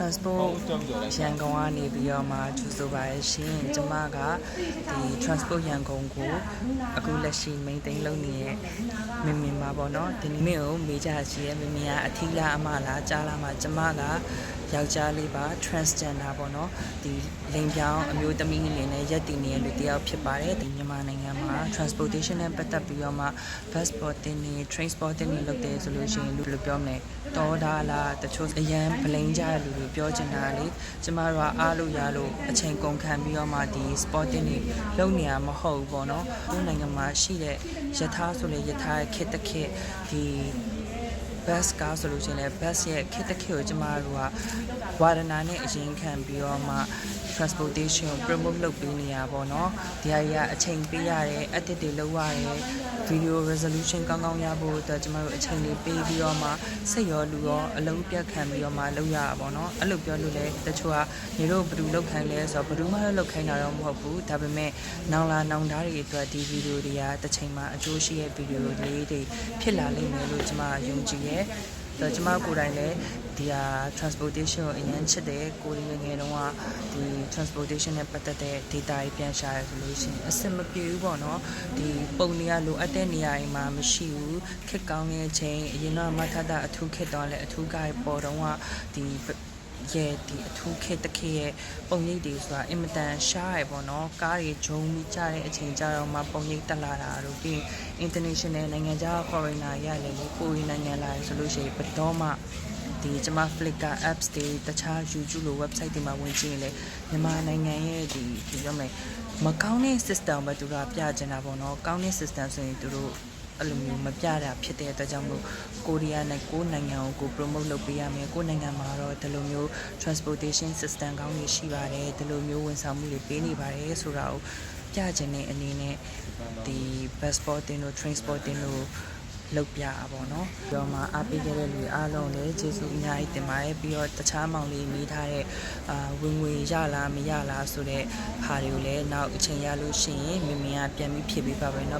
transport ရန်ကုန်ကနေပြီးတော့မှကျူဆိုပါရရှင်ကျမကဒီ transport ရန်ကုန်ကိုအခုလက်ရှိ maintain လုပ်နေတဲ့မင်မင်ပါပေါ့နော်ဒီနေ့ကိုမေးကြရှိရဲ့မင်မင်ကအထီးလားအမလားကြားလားမှာကျမကယောက်ျားလေးပါ transgender ပေါ့နော်ဒီလိင်ပြောင်းအမျိုးသမီးအနေနဲ့ရက်တည်နေတဲ့လူတစ်ယောက်ဖြစ်ပါတယ်ဒီမြန်မာနိုင်ငံမှာ transportation နဲ့ပတ်သက်ပြီးတော့မှ bus spotting နဲ့ train spotting တွေလုပ်တယ်ဆိုလို့ရှိရင်လူလိုပြောမလဲတော်တာလားတချို့အရန် blame ကြတဲ့လူတွေပြောချင်တာလေကျမတို့ကအားလို့ရလို့အချိန်ကုန်ခံပြီးတော့မှဒီ spotting တွေလုပ်နေရမဟုတ်ဘူးပေါ့နော်ဒီနိုင်ငံမှာရှိတဲ့ယထာဆိုလေယထာခက်တခက်ဒီ bus ကားဆိုလို့ရှိရင်လည်း bus ရဲ့ခက်တခက်ကိုကျမတို့ကဝါဒနာနဲ့အရင်ခံပြီးတော့မှ transportation ကို promote လုပ်ပေးနေရပါတော့ဒီအရာအချိန်ပေးရတယ် edit တွေလုပ်ရတယ် video resolution ကောင်းကောင်းရဖို့အတွက်ကျမတို့အချိန်လေးပေးပြီးတော့မှစိတ်ရောလူရောအလုံးပြတ်ခံပြီးတော့မှလုပ်ရတာပေါ့နော်အဲ့လိုပြောလို့လည်းတချို့ကနေတို့ဘယ်သူလောက်ခိုင်းလဲဆိုတော့ဘယ်သူမှလောက်ခိုင်းတာတော့မဟုတ်ဘူးဒါပေမဲ့နောင်လာနောင်သားတွေအတွက်ဒီ video တွေကတစ်ချိန်မှာအကျိုးရှိတဲ့ video လေးတွေဖြစ်လာလိမ့်မယ်လို့ကျမယုံကြည်ရဲ့ကျမကိုယ်တိုင်လည်းဒီဟာ transportation ကိုအရင်ချစ်တယ်ကိုရီးငယ်တုန်းကဒီ transportation နဲ့ပတ်သက်တဲ့ data တွေပြန်ရှာရဆိုလို့ရှိရင်အဆင်မပြေဘူးပေါ့နော်ဒီပုံတွေကလိုအပ်တဲ့နေရာတွေမှာမရှိဘူးခက်ကောင်းတဲ့အချိန်အရင်တော့မထတာအထူးခက်တော့လဲအထူးကားပေါ်တော့ကဒီရဲ့ဒီအထူးခက်တခေရဲ့ပုံရိပ်တွေဆိုတာအင်မတန်ရှားရပေါ့နော်ကားတွေဂျုံပြီးကြတဲ့အချိန်ကြတော့မှပုံရိပ်တက်လာတာတို့ပြီး international နိုင်ငံခြား foreigner ရလည်းကိုရီးနိုင်ငံလာဆိုလို့ရှိရင်ဘယ်တော့မှဒီကျမ Flickr apps တွေတခြား YouTube လို website တွေမှာဝင်ကြည့်ရင်လည်းမြန်မာနိုင်ငံရဲ့ဒီပြောမယ်မကောင်းတဲ့ system ပဲသူတို့ပြချင်တာပေါ့နော်ကောင်းတဲ့ system ဆိုရင်သူတို့အဲ့လိုမျိုးမပြတာဖြစ်တဲ့အတွက်ကြောင့်မို့ကိုရီးယားနဲ့ကိုနိုင်ငံကို promote လုပ်ပေးရမယ်ကိုနိုင်ငံမှာတော့ဒီလိုမျိုး transportation system ကောင်းတွေရှိပါတယ်ဒီလိုမျိုးဝန်ဆောင်မှုတွေပေးနေပါတယ်ဆိုတာကိုပြချင်တဲ့အနေနဲ့ဒီ bus spotting တို့ train spotting တို့လောက်ပြပါပေါ့နော်ပြီးတော့မှအားပေးကြတဲ့လူအားလုံးလည်းကျေးဇူးအများကြီးတင်ပါတယ်ပြီးတော့တခြားမောင်လေးမိထားတဲ့ဝင်ငွေရလားမရလားဆိုတဲ့ဟာတွေကိုလည်းနောက်အချိန်ရလို့ရှိရင်မင်မင်ကပြန်ပြီးဖြည့်ပေးပါမယ်နော်